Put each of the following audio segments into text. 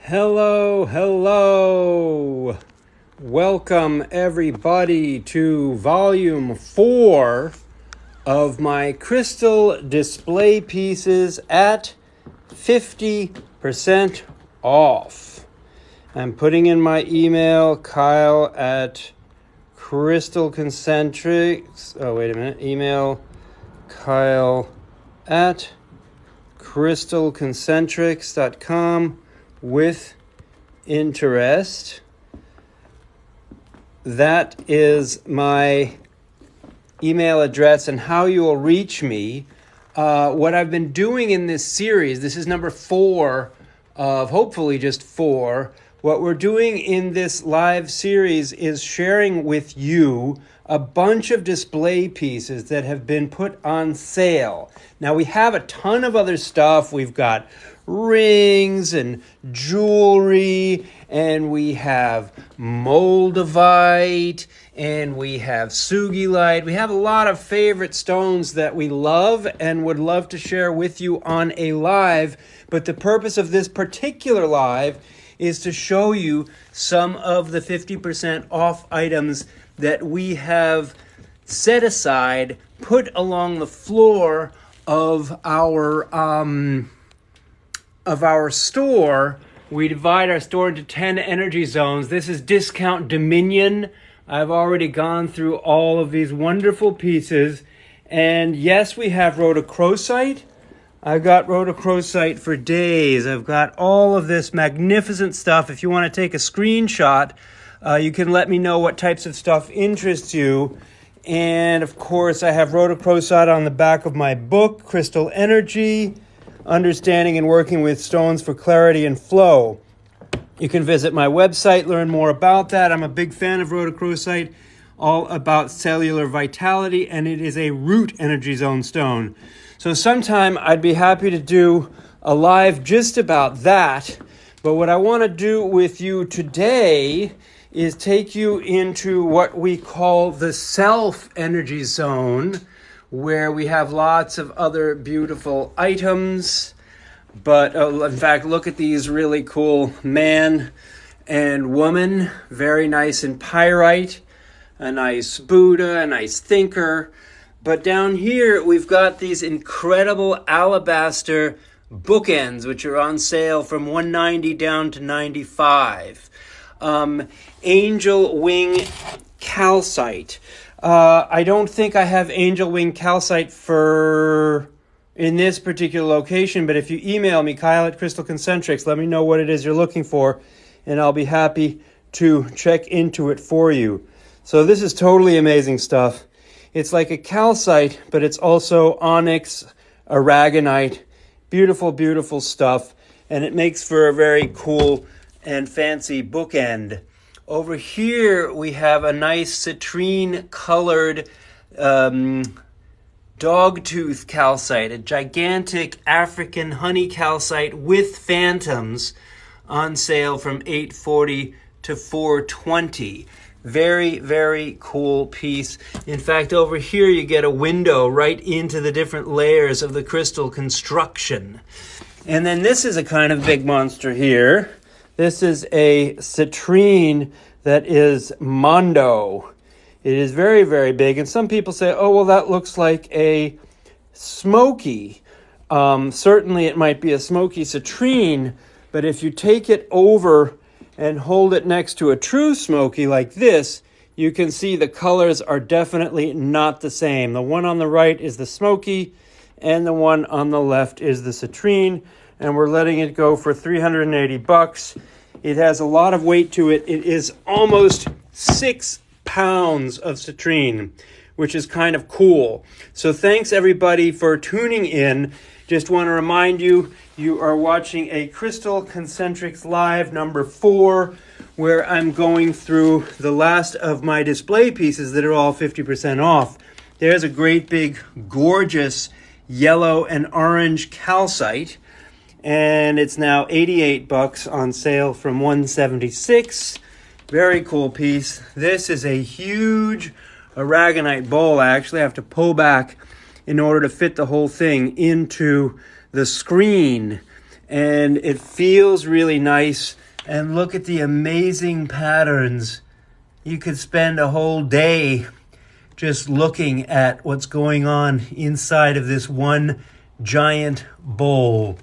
Hello, hello. Welcome everybody to volume 4 of my crystal display pieces at 50% off. I'm putting in my email, Kyle at Crystal Concentrics. Oh, wait a minute. Email Kyle at crystalconcentrics.com with interest. That is my email address and how you will reach me. What I've been doing in this series, this is number 4 of hopefully just 4. What we're doing in this live series is sharing with you a bunch of display pieces that have been put on sale. Now we have a ton of other stuff. We've got rings and jewelry, and we have moldavite, and we have sugilite. We have a lot of favorite stones that we love and would love to share with you on a live. But the purpose of this particular live is to show you some of the 50% off items that we have set aside, put along the floor of our store. We divide our store into 10 energy zones. This is Discount Dominion. I've already gone through all of these wonderful pieces. And yes, we have rhodochrosite. I've got rhodochrosite for days. I've got all of this magnificent stuff. If you want to take a screenshot, you can let me know what types of stuff interests you. And of course, I have rhodochrosite on the back of my book, Crystal Energy, Understanding and Working with Stones for Clarity and Flow. You can visit my website, learn more about that. I'm a big fan of rhodochrosite, all about cellular vitality, and it is a root energy zone stone. So sometime I'd be happy to do a live just about that. But what I want to do with you today is take you into what we call the self energy zone, where we have lots of other beautiful items. But in fact, look at these really cool man and woman, very nice in pyrite, a nice Buddha, a nice thinker. But down here, we've got these incredible alabaster bookends, which are on sale from $190 down to $95. Angel wing calcite. I don't think I have angel wing calcite in this particular location, but if you email me, Kyle at Crystal Concentrics, let me know what it is you're looking for, and I'll be happy to check into it for you. So this is totally amazing stuff. It's like a calcite, but it's also onyx, aragonite, beautiful, beautiful stuff, and it makes for a very cool and fancy bookend. Over here, we have a nice citrine-colored dogtooth calcite, a gigantic African honey calcite with phantoms, on sale from $840 to $420. Very, very cool piece. In fact, over here you get a window right into the different layers of the crystal construction. And then this is a kind of big monster here. This is a citrine that is mondo. It is very, very big. And some people say, oh, well, that looks like a smoky. Certainly it might be a smoky citrine, but if you take it over and hold it next to a true smoky like this, you can see the colors are definitely not the same. The one on the right is the smoky, and the one on the left is the citrine, and we're letting it go for $380. It has a lot of weight to it. It is almost 6 pounds of citrine, which is kind of cool. So thanks everybody for tuning in. Just want to remind you, you are watching a Crystal Concentrics Live number 4, where I'm going through the last of my display pieces that are all 50% off. There's a great big, gorgeous yellow and orange calcite, and it's now $88 on sale from $176. Very cool piece. This is a huge aragonite bowl. I actually have to pull back in order to fit the whole thing into the screen. and it feels really nice. And look at the amazing patterns. You could spend a whole day just looking at what's going on inside of this one giant bowl.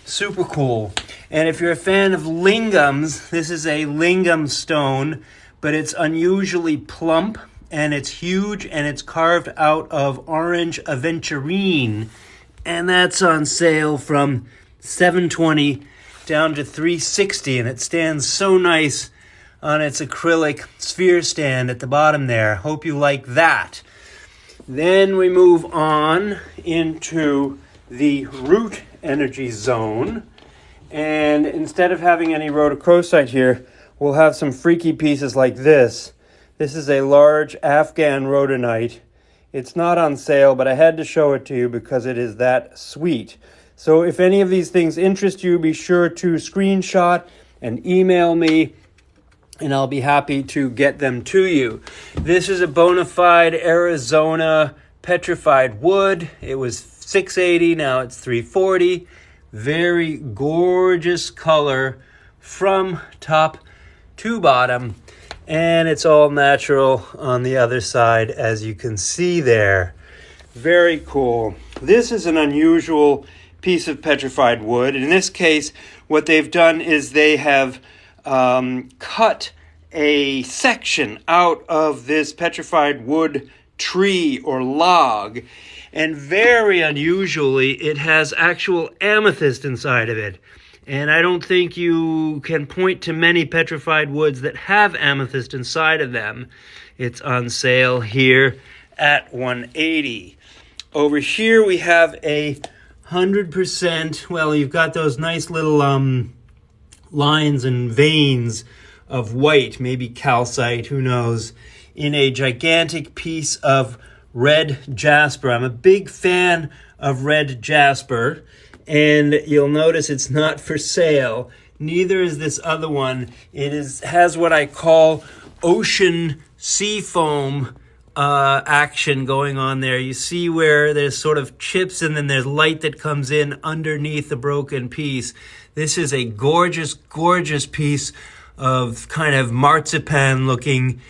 Super cool. And if you're a fan of lingams, this is a lingam stone, but it's unusually plump and it's huge and it's carved out of orange aventurine. And that's on sale from $720 down to $360, and it stands so nice on its acrylic sphere stand at the bottom there. Hope you like that. Then we move on into the root energy zone. And instead of having any rhodochrosite here, we'll have some freaky pieces like this. This is a large Afghan rhodonite. It's not on sale, but I had to show it to you because it is that sweet. So if any of these things interest you, be sure to screenshot and email me, and I'll be happy to get them to you. This is a bona fide Arizona petrified wood. It was $680, now it's $340. Very gorgeous color from top to bottom. And it's all natural on the other side, as you can see there. Very cool. This is an unusual piece of petrified wood. In this case, what they've done is they have cut a section out of this petrified wood tree or log, and very unusually, it has actual amethyst inside of it. And I don't think you can point to many petrified woods that have amethyst inside of them. It's on sale here at $180. Over here we have a 100%, well, you've got those nice little lines and veins of white, maybe calcite, who knows, in a gigantic piece of red jasper. I'm a big fan of red jasper, and you'll notice it's not for sale. Neither is this other one. It has what I call ocean sea foam action going on there. You see where there's sort of chips and then there's light that comes in underneath the broken piece. This is a gorgeous, gorgeous piece of kind of marzipan-looking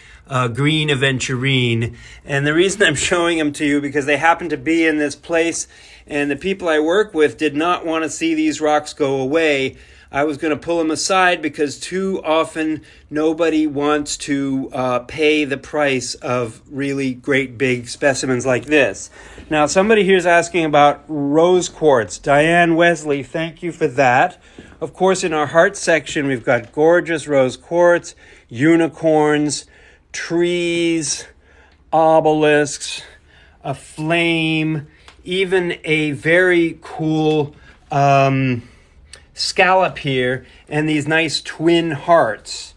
green aventurine. And the reason I'm showing them to you because they happen to be in this place, and the people I work with did not want to see these rocks go away. I was going to pull them aside because too often nobody wants to pay the price of really great big specimens like this. Now, somebody here is asking about rose quartz. Diane Wesley, thank you for that. Of course, in our heart section, we've got gorgeous rose quartz, unicorns, trees, obelisks, a flame, even a very cool scallop here, and these nice twin hearts.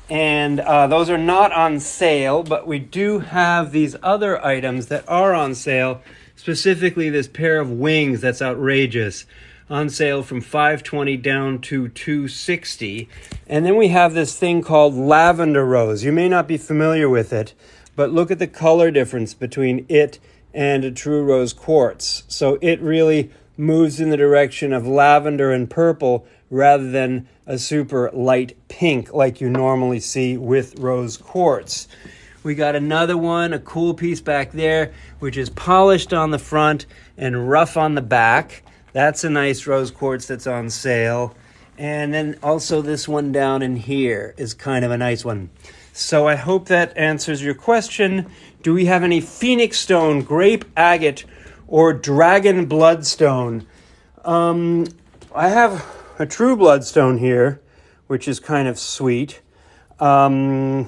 And those are not on sale, but we do have these other items that are on sale, specifically this pair of wings that's outrageous, on sale from $520 down to $260. And then we have this thing called lavender rose. You may not be familiar with it, but look at the color difference between it and a true rose quartz. So it really moves in the direction of lavender and purple rather than a super light pink like you normally see with rose quartz. We got another one, a cool piece back there, which is polished on the front and rough on the back. That's a nice rose quartz that's on sale. And then also this one down in here is kind of a nice one. So I hope that answers your question. Do we have any phoenix stone, grape agate, or dragon bloodstone? I have a true bloodstone here, which is kind of sweet. You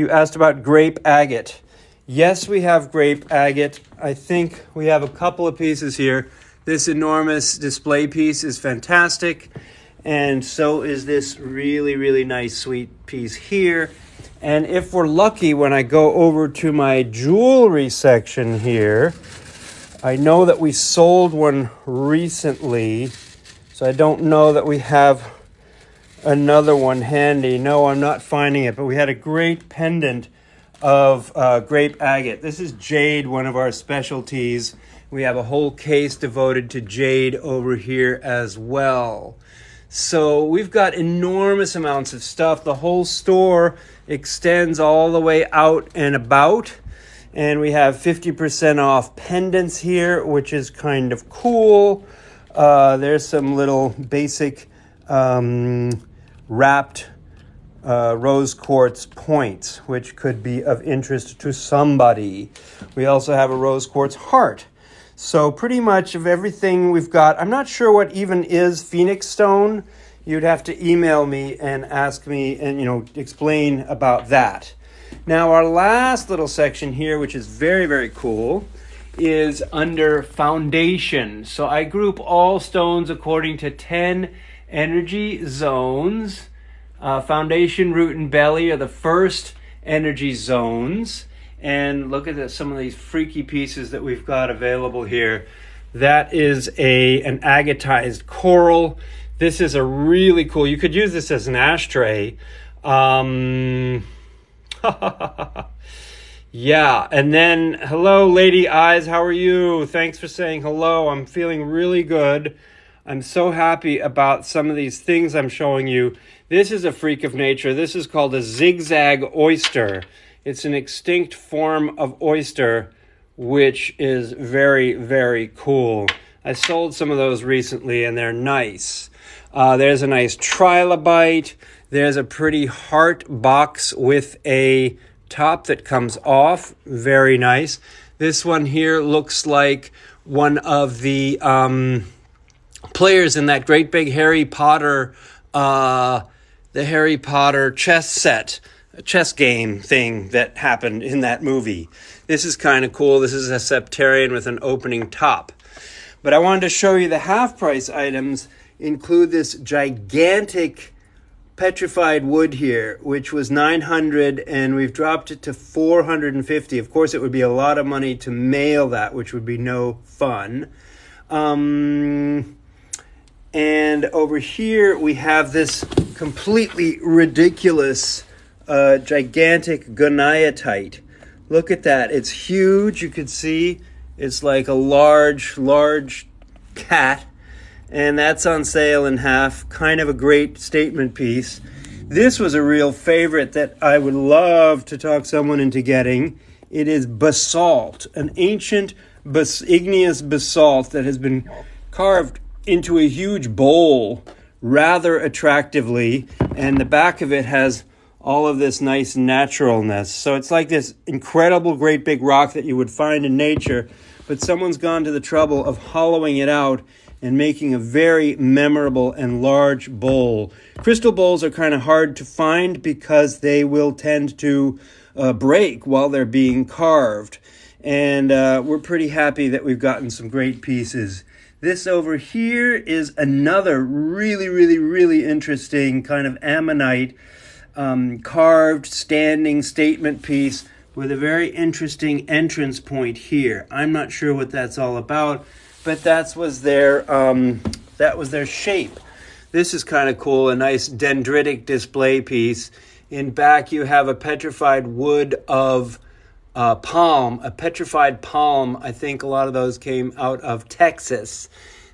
asked about grape agate. Yes, we have grape agate. I think we have a couple of pieces here. This enormous display piece is fantastic, and so is this really, really nice sweet piece here. And if we're lucky, when I go over to my jewelry section here, I know that we sold one recently, so I don't know that we have another one handy. No, I'm not finding it, but we had a great pendant of grape agate. This is jade, one of our specialties. We have a whole case devoted to jade over here as well. So we've got enormous amounts of stuff. The whole store extends all the way out and about. And we have 50% off pendants here, which is kind of cool. There's some little basic wrapped rose quartz points, which could be of interest to somebody. We also have a rose quartz heart. So pretty much of everything we've got. I'm not sure what even is Phoenix stone. You'd have to email me and ask me and, explain about that. Now, our last little section here, which is very, very cool, is under foundation. So I group all stones according to 10 energy zones. Foundation, root, and belly are the first energy zones. And look at some of these freaky pieces that we've got available here. That is an agatized coral. This is a really cool, you could use this as an ashtray. Yeah, and then, hello, Lady Eyes, how are you? Thanks for saying hello. I'm feeling really good. I'm so happy about some of these things I'm showing you. This is a freak of nature. This is called a zigzag oyster. It's an extinct form of oyster, which is very, very cool. I sold some of those recently, and they're nice. There's a nice trilobite. There's a pretty heart box with a top that comes off. Very nice. This one here looks like one of the players in that great big Harry Potter, the Harry Potter chess game thing that happened in that movie. This is kind of cool. This is a septarian with an opening top. But I wanted to show you the half-price items include this gigantic petrified wood here, which was $900, and we've dropped it to $450. Of course, it would be a lot of money to mail that, which would be no fun. And over here, we have this completely ridiculous, gigantic gonaiatite. Look at that. It's huge. You could see it's like a large, large cat. And that's on sale in half. Kind of a great statement piece. This was a real favorite that I would love to talk someone into getting. It is basalt, an ancient igneous basalt that has been carved into a huge bowl rather attractively. And the back of it has all of this nice naturalness. So it's like this incredible great big rock that you would find in nature, but someone's gone to the trouble of hollowing it out and making a very memorable and large bowl. Crystal bowls are kind of hard to find because they will tend to break while they're being carved. And we're pretty happy that we've gotten some great pieces. This over here is another really, really, really interesting kind of ammonite carved standing statement piece with a very interesting entrance point here. I'm not sure what that's all about, but that was their shape. This is kind of cool, a nice dendritic display piece. In back, you have a petrified wood of palm, a petrified palm. I think a lot of those came out of Texas.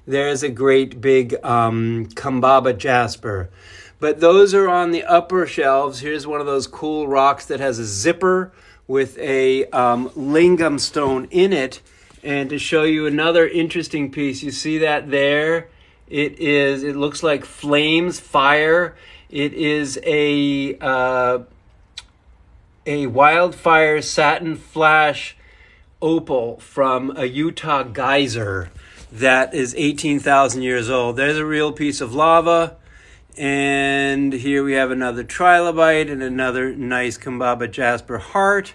There's a great big Kambaba jasper. But those are on the upper shelves. Here's one of those cool rocks that has a zipper with a lingam stone in it. And to show you another interesting piece, you see that there? It looks like flames, fire. It is a wildfire satin flash opal from a Utah geyser that is 18,000 years old. There's a real piece of lava. And here we have another trilobite and another nice Kambaba jasper heart.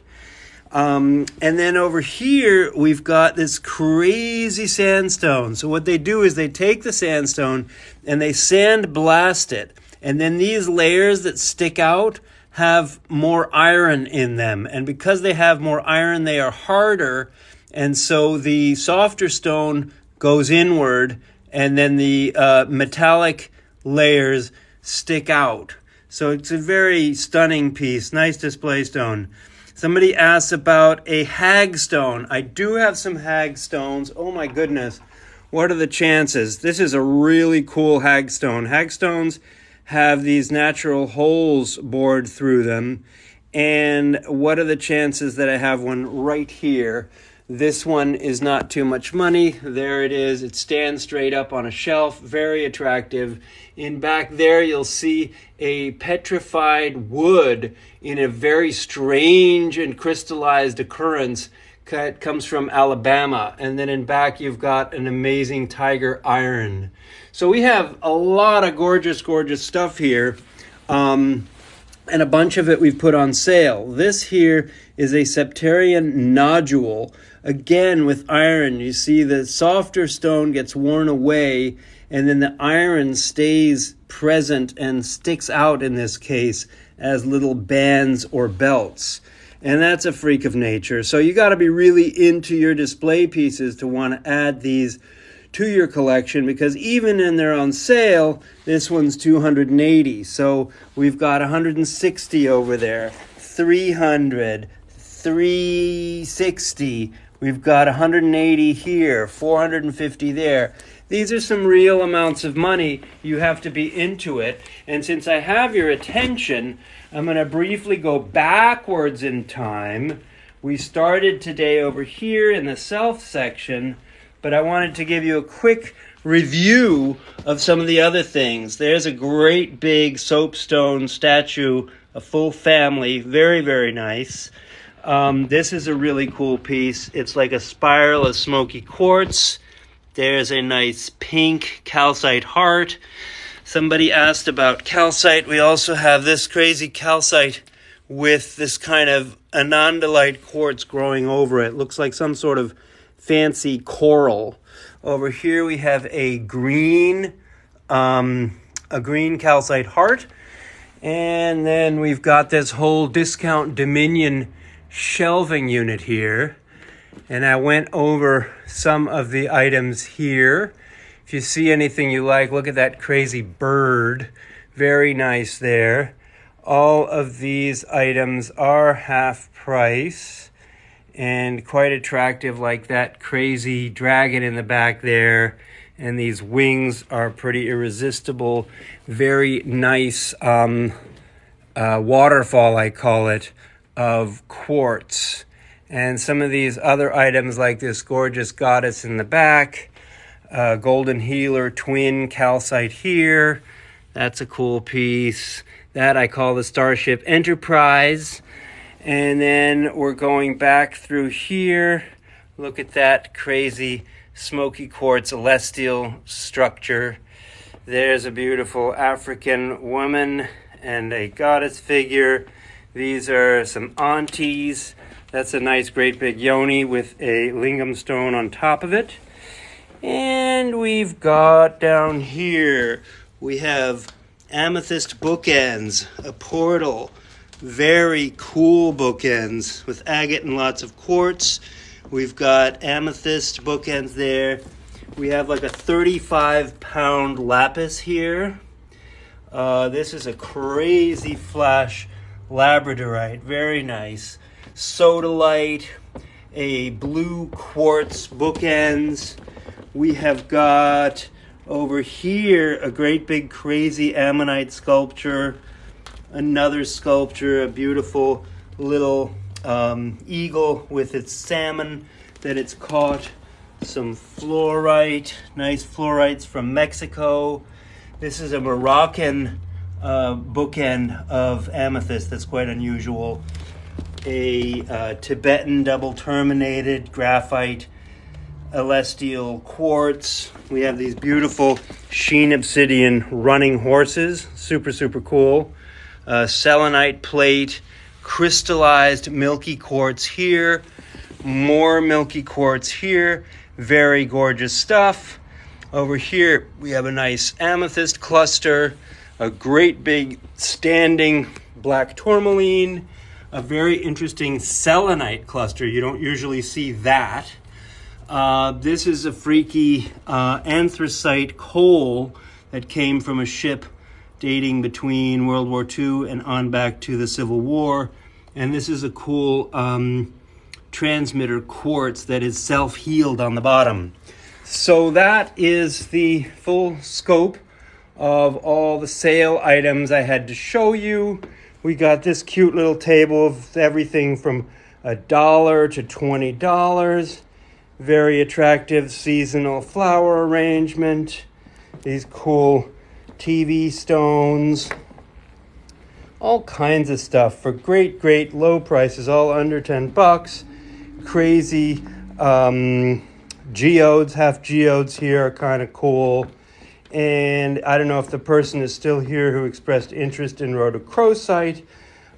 And then over here, we've got this crazy sandstone. So what they do is they take the sandstone and they sandblast it. And then these layers that stick out have more iron in them. And because they have more iron, they are harder. And so the softer stone goes inward, and then the metallic layers stick out. So it's a very stunning piece. Nice display stone. Somebody asks about a hagstone. I do have some hagstones. Oh my goodness. What are the chances? This is a really cool hagstone. Hagstones have these natural holes bored through them. And what are the chances that I have one right here? This one is not too much money. There it is. It stands straight up on a shelf. Very attractive. In back there, you'll see a petrified wood in a very strange and crystallized occurrence. It comes from Alabama. And then in back, you've got an amazing tiger iron. So we have a lot of gorgeous, gorgeous stuff here. And a bunch of it we've put on sale. This here is a septarian nodule. Again, with iron, you see the softer stone gets worn away, and then the iron stays present and sticks out in this case as little bands or belts. And that's a freak of nature. So you got to be really into your display pieces to want to add these to your collection, because even when they're on sale, this one's $280. So we've got 160 over there, 300, 360. We've got 180 here, 450 there. These are some real amounts of money. You have to be into it. And since I have your attention, I'm going to briefly go backwards in time. We started today over here in the self section, but I wanted to give you a quick review of some of the other things. There's a great big soapstone statue, a full family, very, very nice. This is a really cool piece. It's like a spiral of smoky quartz. There's a nice pink calcite heart. Somebody asked about calcite. We also have this crazy calcite with this kind of anandalite quartz growing over it. Looks like some sort of fancy coral. Over here we have a green calcite heart. And then we've got this whole Discount Dominion shelving unit here. And I went over some of the items here. If you see anything you like, look at that crazy bird. Very nice there. All of these items are half price and quite attractive, like that crazy dragon in the back there. And these wings are pretty irresistible. Very nice waterfall, I call it, of quartz. And some of these other items, like this gorgeous goddess in the back, golden healer twin calcite here. That's a cool piece. That I call the Starship Enterprise. And then we're going back through here. Look at that crazy smoky quartz celestial structure. There's a beautiful African woman and a goddess figure. These are some aunties. That's a nice great big yoni with a lingam stone on top of it. And we've got down here, we have amethyst bookends, a portal. Very cool bookends with agate and lots of quartz. We've got amethyst bookends there. We have like a 35-pound lapis here. This is a crazy flash labradorite. Very nice. Sodalite, a blue quartz bookends. We have got over here a great big crazy ammonite sculpture. Another sculpture, a beautiful little eagle with its salmon that it's caught. Some fluorite, nice fluorites from Mexico. This is a Moroccan bookend of amethyst that's quite unusual. A Tibetan double terminated graphite celestial quartz. We have these beautiful sheen obsidian running horses. Super, super cool. Selenite plate, crystallized milky quartz here, more milky quartz here, very gorgeous stuff. Over here we have a nice amethyst cluster, a great big standing black tourmaline, a very interesting selenite cluster. You don't usually see that. This is a freaky anthracite coal that came from a ship dating between World War II and on back to the Civil War. And this is a cool transmitter quartz that is self-healed on the bottom. So that is the full scope of all the sale items I had to show you. We got this cute little table of everything from $1 to $20. Very attractive seasonal flower arrangement. These cool TV stones. All kinds of stuff for great low prices, all under $10. Crazy geodes, half geodes here are kind of cool. And I don't know if the person is still here who expressed interest in rhodochrosite.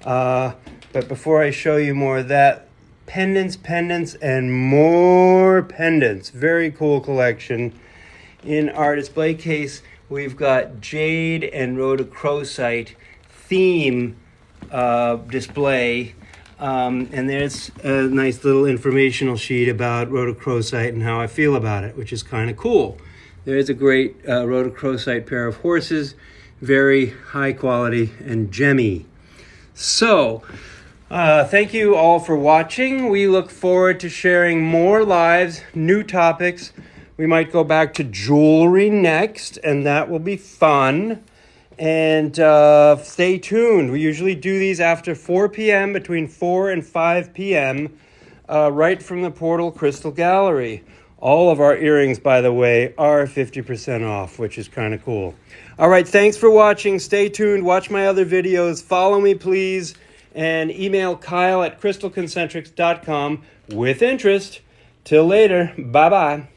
But before I show you more of that, pendants, and more pendants. Very cool collection. In our display case, we've got jade and rhodochrosite theme display. And there's a nice little informational sheet about rhodochrosite and how I feel about it, which is kind of cool. There's a great rhodochrosite pair of horses, very high quality and gemmy. So, thank you all for watching. We look forward to sharing more lives, new topics. We might go back to jewelry next, and that will be fun. And stay tuned. We usually do these after 4 p.m., between 4 and 5 p.m., right from the Portal Crystal Gallery. All of our earrings, by the way, are 50% off, which is kind of cool. All right, thanks for watching. Stay tuned. Watch my other videos. Follow me, please. And email Kyle at crystalconcentrics.com with interest. Till later. Bye-bye.